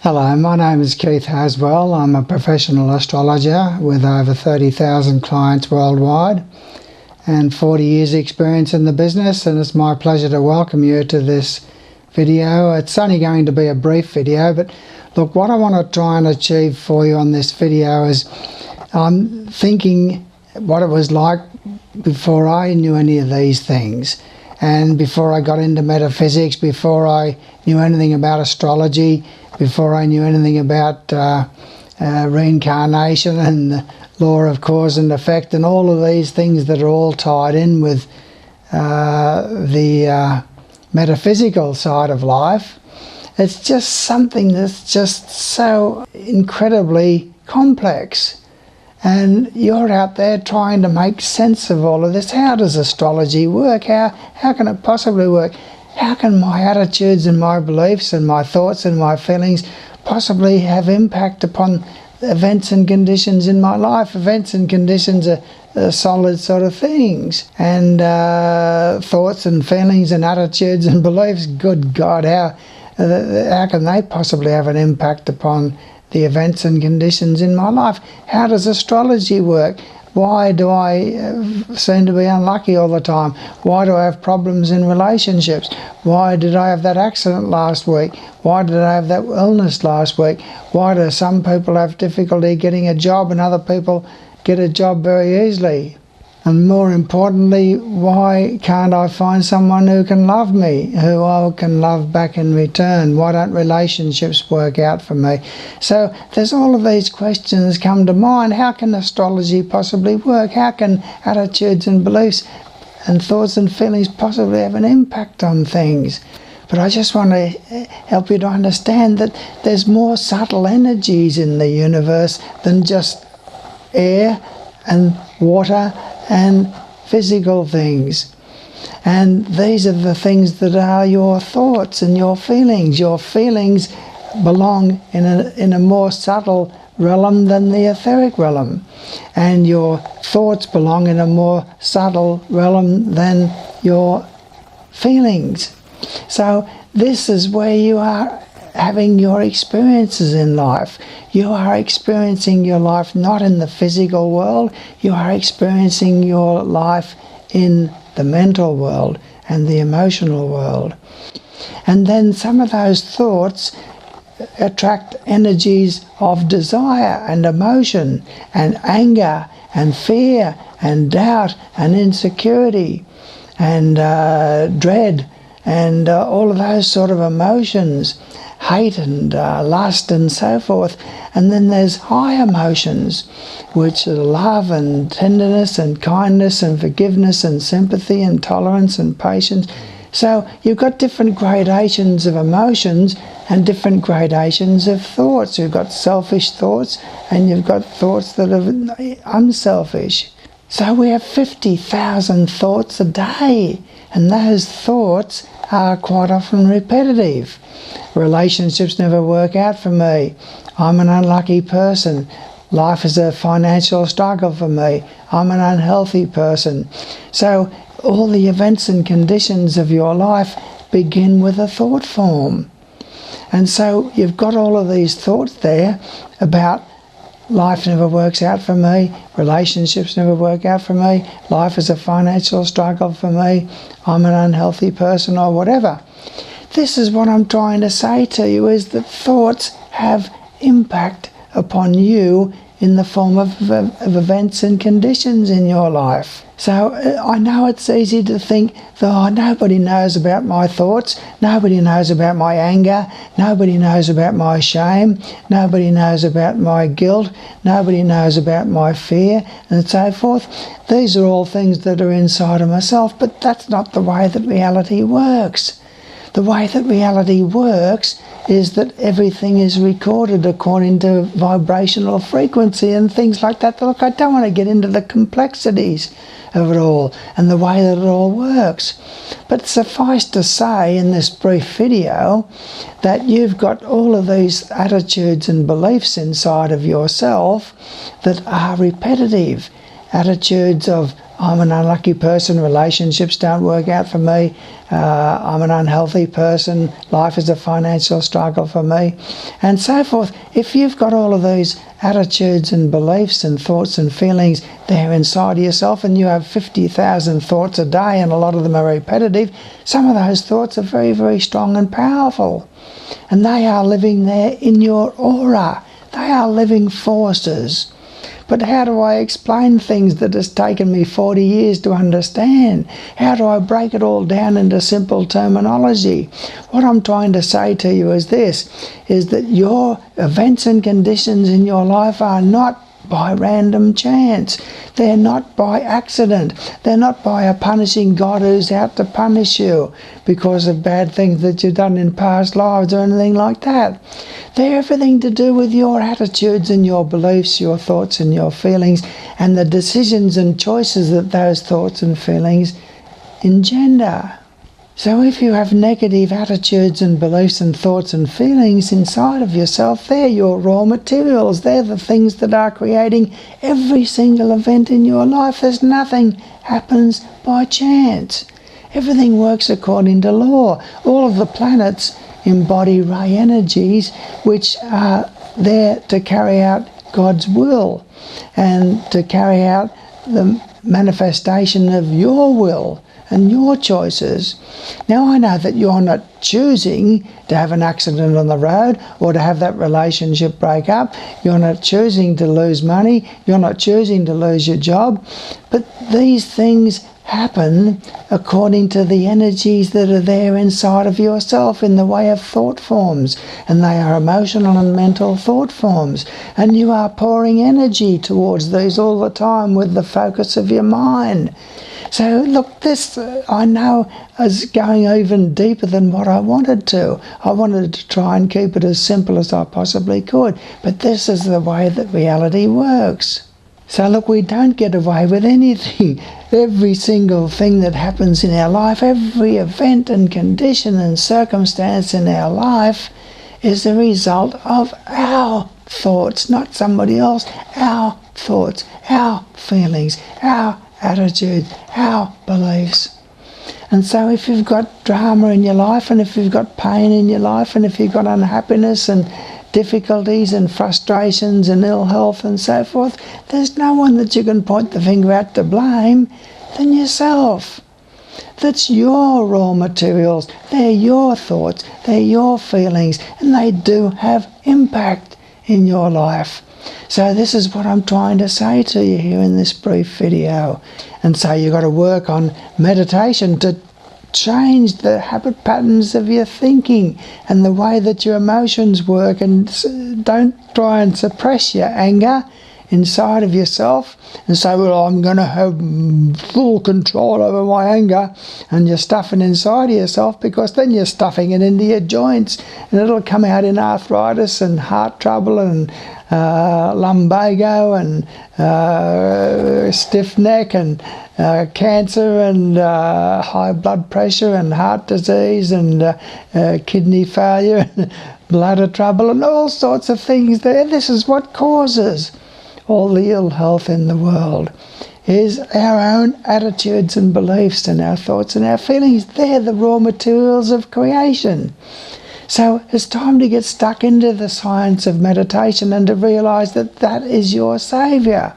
Hello, my name is Keith Haswell. I'm a professional astrologer with over 30,000 clients worldwide and 40 years experience in the business, and it's my pleasure to welcome you to this video. It's only going to be a brief video, but look, what I want to try and achieve for you on this video is I'm thinking what it was like before I knew any of these things, and before I got into metaphysics, before I knew anything about astrology, before I knew anything about reincarnation and the law of cause and effect and all of these things that are all tied in with the metaphysical side of life. It's just something that's just so incredibly complex. And you're out there trying to make sense of all of this. How does astrology work? How can it possibly work? How can my attitudes and my beliefs and my thoughts and my feelings possibly have impact upon events and conditions in my life? Events and conditions are solid sort of things. And thoughts and feelings and attitudes and beliefs, good God, how can they possibly have an impact upon the events and conditions in my life? How does astrology work? Why do I seem to be unlucky all the time? Why do I have problems in relationships? Why did I have that accident last week? Why did I have that illness last week? Why do some people have difficulty getting a job and other people get a job very easily? And more importantly, why can't I find someone who can love me, who I can love back in return? Why don't relationships work out for me? So there's all of these questions come to mind. How can astrology possibly work? How can attitudes and beliefs and thoughts and feelings possibly have an impact on things? But I just want to help you to understand that there's more subtle energies in the universe than just air and water and physical things. And these are the things that are your thoughts and your feelings. Your feelings belong in a more subtle realm than the etheric realm, and your thoughts belong in a more subtle realm than your feelings. So this is where you are having your experiences in life. You are experiencing your life not in the physical world, you are experiencing your life in the mental world and the emotional world. And then some of those thoughts attract energies of desire and emotion and anger and fear and doubt and insecurity and dread and all of those sort of emotions, hate and lust and so forth. And then there's high emotions, which are love and tenderness and kindness and forgiveness and sympathy and tolerance and patience. So you've got different gradations of emotions and different gradations of thoughts. You've got selfish thoughts and you've got thoughts that are unselfish. So we have 50,000 thoughts a day, and those thoughts are quite often repetitive. Relationships never work out for me. I'm an unlucky person. Life is a financial struggle for me. I'm an unhealthy person. So all the events and conditions of your life begin with a thought form. And so you've got all of these thoughts there about life never works out for me, relationships never work out for me, life is a financial struggle for me, I'm an unhealthy person, or whatever. This is what I'm trying to say to you, is that thoughts have impact upon you in the form of events and conditions in your life. So I know it's easy to think that, oh, nobody knows about my thoughts, nobody knows about my anger, nobody knows about my shame, nobody knows about my guilt, nobody knows about my fear, and so forth. These are all things that are inside of myself, but that's not the way that reality works. The way that reality works is that everything is recorded according to vibrational frequency and things like that. Look, I don't want to get into the complexities of it all and the way that it all works. But suffice to say in this brief video that you've got all of these attitudes and beliefs inside of yourself that are repetitive attitudes of I'm an unlucky person, relationships don't work out for me, I'm an unhealthy person, life is a financial struggle for me, and so forth. If you've got all of these attitudes and beliefs and thoughts and feelings there inside of yourself, and you have 50,000 thoughts a day, and a lot of them are repetitive, some of those thoughts are very, very strong and powerful. And they are living there in your aura. They are living forces. But how do I explain things that has taken me 40 years to understand? How do I break it all down into simple terminology? What I'm trying to say to you is this, is that your events and conditions in your life are not by random chance. They're not by accident. They're not by a punishing God who's out to punish you because of bad things that you've done in past lives or anything like that. They're everything to do with your attitudes and your beliefs, your thoughts and your feelings, and the decisions and choices that those thoughts and feelings engender. So if you have negative attitudes and beliefs and thoughts and feelings inside of yourself, they're your raw materials. They're the things that are creating every single event in your life. There's nothing happens by chance. Everything works according to law. All of the planets embody ray energies which are there to carry out God's will and to carry out the manifestation of your will and your choices. Now I know that you're not choosing to have an accident on the road or to have that relationship break up. You're not choosing to lose money. You're not choosing to lose your job. But these things happen according to the energies that are there inside of yourself in the way of thought forms, and they are emotional and mental thought forms, and you are pouring energy towards these all the time with the focus of your mind. So look, this I know is going even deeper than what I wanted to. I wanted to try and keep it as simple as I possibly could, but this is the way that reality works. So look, we don't get away with anything. Every single thing that happens in our life, every event and condition and circumstance in our life is a result of our thoughts, not somebody else. Our thoughts, our feelings, our attitudes, our beliefs. And so if you've got drama in your life, and if you've got pain in your life, and if you've got unhappiness and difficulties and frustrations and ill health and so forth, there's no one that you can point the finger at to blame than yourself. That's your raw materials, they're your thoughts, they're your feelings, and they do have impact in your life. So this is what I'm trying to say to you here in this brief video. And so you've got to work on meditation to change the habit patterns of your thinking and the way that your emotions work, and don't try and suppress your anger inside of yourself and say, well, I'm going to have full control over my anger, and you're stuffing inside of yourself, because then you're stuffing it into your joints and it'll come out in arthritis and heart trouble and lumbago and stiff neck and cancer and high blood pressure and heart disease and kidney failure and bladder trouble and all sorts of things there. This is what causes all the ill health in the world, is our own attitudes and beliefs and our thoughts and our feelings. They're the raw materials of creation. So it's time to get stuck into the science of meditation and to realise that that is your saviour.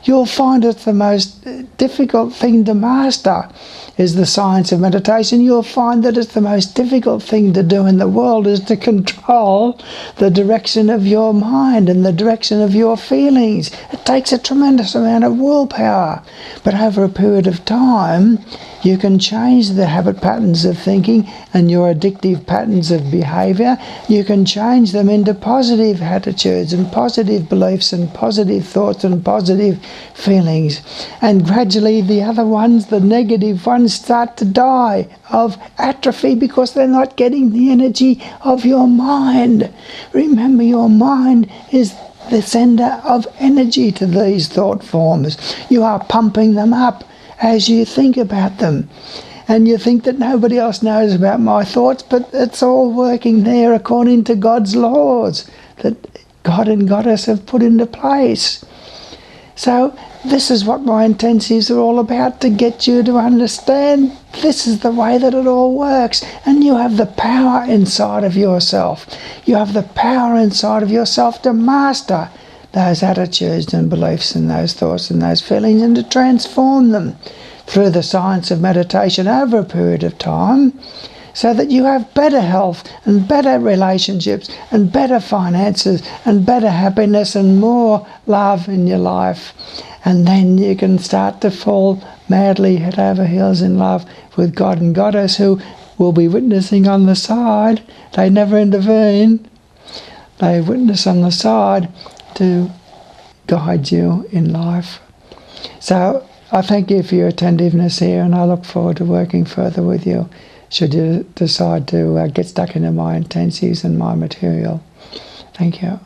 You'll find it's the most difficult thing to master is the science of meditation. You'll find that it's the most difficult thing to do in the world is to control the direction of your mind and the direction of your feelings. It takes a tremendous amount of willpower. But over a period of time, you can change the habit patterns of thinking and your addictive patterns of behaviour. You can change them into positive attitudes and positive beliefs and positive thoughts and positive feelings. And gradually the other ones, the negative ones, start to die of atrophy because they're not getting the energy of your mind. Remember, your mind is the sender of energy to these thought forms. You are pumping them up as you think about them. And you think that nobody else knows about my thoughts, but it's all working there according to God's laws that God and Goddess have put into place. So This is what my intensives are all about, to get you to understand this is the way that it all works. And you have the power inside of yourself. You have the power inside of yourself to master those attitudes and beliefs and those thoughts and those feelings, and to transform them through the science of meditation over a period of time, so that you have better health and better relationships and better finances and better happiness and more love in your life. And then you can start to fall madly head over heels in love with God and Goddess, who will be witnessing on the side. They never intervene. They witness on the side to guide you in life. So I thank you for your attentiveness here, and I look forward to working further with you should you decide to get stuck into my intensives and my material. Thank you.